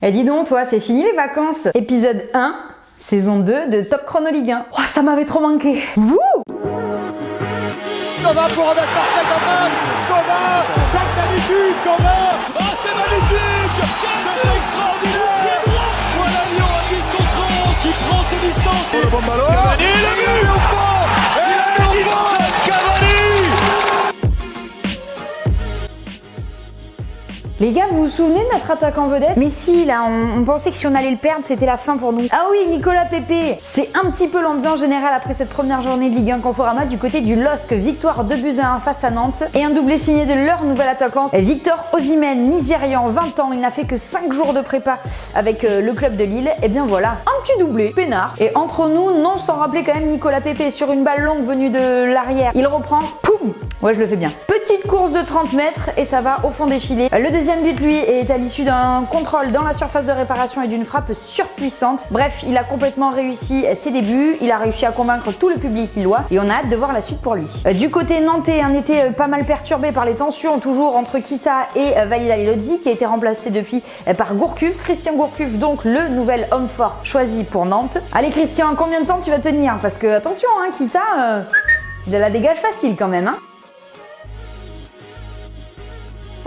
Eh dis donc, toi, c'est fini les vacances. Épisode 1, saison 2 de Top Chrono Ligue 1. Oh, ça m'avait trop manqué. Wouh! Thomas pour remettre Marquez à balle. Thomas, c'est magnifique, Thomas. Oh, c'est magnifique. C'est extraordinaire. Voilà Lyon à 10 contre 11 qui prend ses distances. Le bon ballon. Cavani, il l'a mis au fond. Et il l'a mis au fond. Cavani. Les gars, vous vous souvenez de notre attaquant vedette? Mais si, là, on pensait que si on allait le perdre, c'était la fin pour nous. Ah oui, Nicolas Pepe. C'est un petit peu l'ambiance générale après cette première journée de Ligue 1 Conforama du côté du LOSC. Victoire 2-1 face à Nantes. Et un doublé signé de leur nouvel attaquant, Victor Osimhen, Nigérian, 20 ans. Il n'a fait que 5 jours de prépa avec le club de Lille. Et bien voilà, un petit doublé, peinard. Et entre nous, non sans rappeler quand même Nicolas Pepe sur une balle longue venue de l'arrière. Il reprend, poum. Ouais, je le fais bien. Petite course de 30 mètres et ça va au fond des filets. Le deuxième but, lui, est à l'issue d'un contrôle dans la surface de réparation et d'une frappe surpuissante. Bref, il a complètement réussi ses débuts. Il a réussi à convaincre tout le public lillois et on a hâte de voir la suite pour lui. Du côté nantais, un été pas mal perturbé par les tensions, toujours entre Kita et Walid Halilhodji, qui a été remplacé depuis par Gourcuff. Christian Gourcuff, donc le nouvel homme fort choisi pour Nantes. Allez Christian, combien de temps tu vas tenir? Parce que attention, hein, Kita, de la dégage facile quand même, hein.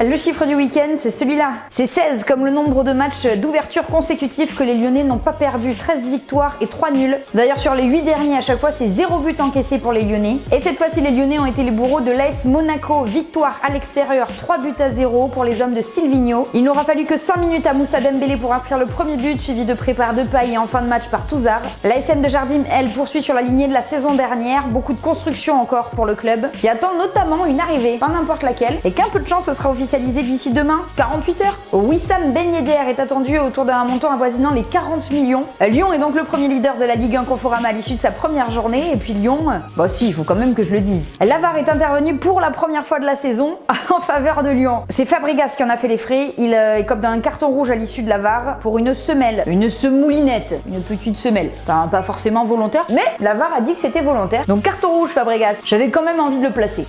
Le chiffre du week-end, c'est celui-là. C'est 16, comme le nombre de matchs d'ouverture consécutifs que les Lyonnais n'ont pas perdu. 13 victoires et 3 nuls. D'ailleurs, sur les 8 derniers, à chaque fois, c'est 0 but encaissé pour les Lyonnais. Et cette fois-ci, les Lyonnais ont été les bourreaux de l'AS Monaco. Victoire à l'extérieur, 3-0 pour les hommes de Silvino. Il n'aura fallu que 5 minutes à Moussa Dembélé pour inscrire le premier but, suivi de prépare de paille et en fin de match par Touzard. L'ASM de Jardim, elle, poursuit sur la lignée de la saison dernière. Beaucoup de construction encore pour le club, qui attend notamment une arrivée, pas n'importe laquelle, et qu'un peu de chance ce sera officialisé d'ici demain, 48 heures. Wissam Ben Yedder est attendu autour d'un montant avoisinant les 40 millions. Lyon est donc le premier leader de la Ligue 1 Conforama à l'issue de sa première journée. Et puis Lyon, bah si, il faut quand même que je le dise. La VAR est intervenue pour la première fois de la saison en faveur de Lyon. C'est Fabregas qui en a fait les frais. Il écope d'un carton rouge à l'issue de la VAR pour une semelle, une semoulinette, une petite semelle. Enfin, pas forcément volontaire, mais la VAR a dit que c'était volontaire. Donc carton rouge Fabregas. J'avais quand même envie de le placer.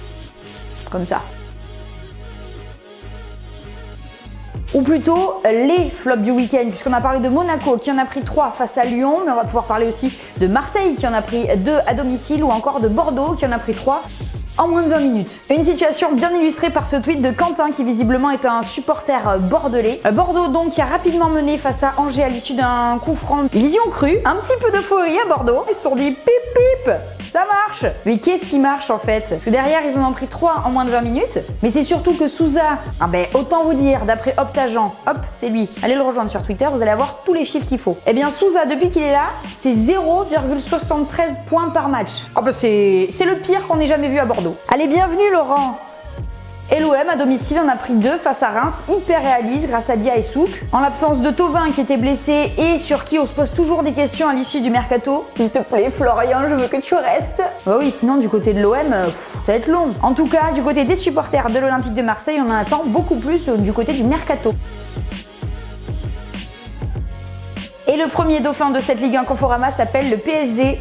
Comme ça. Ou plutôt les flops du week-end, puisqu'on a parlé de Monaco qui en a pris 3 face à Lyon, mais on va pouvoir parler aussi de Marseille qui en a pris 2 à domicile, ou encore de Bordeaux qui en a pris 3 en moins de 20 minutes. Une situation bien illustrée par ce tweet de Quentin qui visiblement est un supporter bordelais. Bordeaux donc qui a rapidement mené face à Angers à l'issue d'un coup franc. Ils y ont cru, un petit peu d'euphorie à Bordeaux. Ils se sont dit pip pip, ça marche. Mais qu'est-ce qui marche en fait? Parce que derrière ils en ont pris 3 en moins de 20 minutes. Mais c'est surtout que Souza, autant vous dire, d'après Optagent, hop, c'est lui. Allez le rejoindre sur Twitter, vous allez avoir tous les chiffres qu'il faut. Eh bien Souza, depuis qu'il est là, c'est 0,73 points par match. Ah bah c'est le pire qu'on ait jamais vu à Bordeaux. Allez, bienvenue Laurent. Et l'OM à domicile en a pris 2 face à Reims, hyper réaliste grâce à Dia et Souk. En l'absence de Thauvin qui était blessé et sur qui on se pose toujours des questions à l'issue du mercato. S'il te plaît Florian, je veux que tu restes. Bah oui, sinon du côté de l'OM, ça va être long. En tout cas, du côté des supporters de l'Olympique de Marseille, on en attend beaucoup plus du côté du mercato. Et le premier dauphin de cette Ligue 1 Conforama s'appelle le PSG.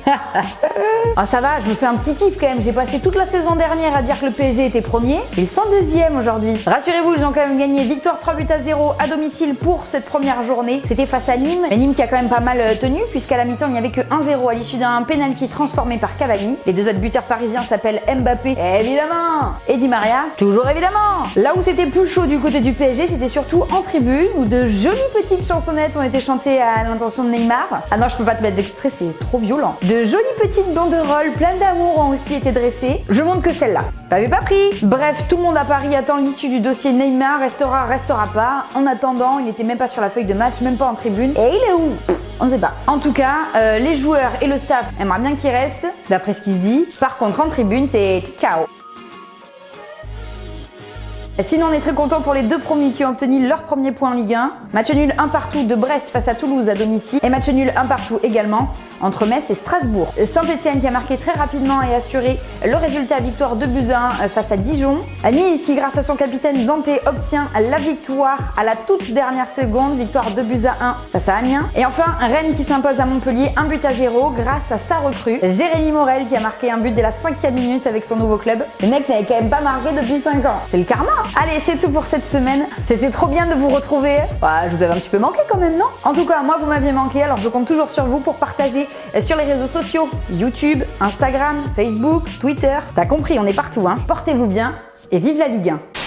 Ah ça va, je me fais un petit kiff quand même. J'ai passé toute la saison dernière à dire que le PSG était premier. Et ils sont deuxième aujourd'hui. Rassurez-vous, ils ont quand même gagné. Victoire 3-0 à domicile pour cette première journée. C'était face à Nîmes. Mais Nîmes qui a quand même pas mal tenu, puisqu'à la mi-temps, il n'y avait que 1-0 à l'issue d'un penalty transformé par Cavani. Les deux autres buteurs parisiens s'appellent Mbappé, évidemment, et Di Maria, toujours évidemment. Là où c'était plus chaud du côté du PSG, c'était surtout en tribune, où de jolies petites chansonnettes ont été chantées à l'intention de Neymar. Ah non, je peux pas te mettre d'extrait, c'est trop violent. De jolies petites banderoles pleines d'amour ont aussi été dressées. Je montre que celle-là. T'avais pas pris. Bref, tout le monde à Paris attend l'issue du dossier Neymar. Restera pas. En attendant, il était même pas sur la feuille de match, même pas en tribune. Et il est où? On ne sait pas. En tout cas, les joueurs et le staff aimeraient bien qu'il reste, d'après ce qui se dit. Par contre, en tribune, c'est ciao. Sinon, on est très content pour les 2 premiers qui ont obtenu leur premier point en Ligue 1. Match nul 1 partout de Brest face à Toulouse à domicile. Et match nul 1 partout également entre Metz et Strasbourg. Saint-Etienne qui a marqué très rapidement et assuré le résultat, victoire 2-1 face à Dijon. Nice qui, grâce à son capitaine Dante, obtient la victoire à la toute dernière seconde, victoire 2-1 face à Amiens. Et enfin, Rennes qui s'impose à Montpellier 1-0 grâce à sa recrue, Jérémy Morel qui a marqué un but dès la 5e minute avec son nouveau club. Le mec n'avait quand même pas marqué depuis 5 ans. C'est le karma. Allez, c'est tout pour cette semaine. C'était trop bien de vous retrouver. Je vous avais un petit peu manqué quand même, non? En tout cas, moi, vous m'aviez manqué, alors je compte toujours sur vous pour partager sur les réseaux sociaux. YouTube, Instagram, Facebook, Twitter. T'as compris, on est partout, hein. Portez-vous bien et vive la Ligue 1.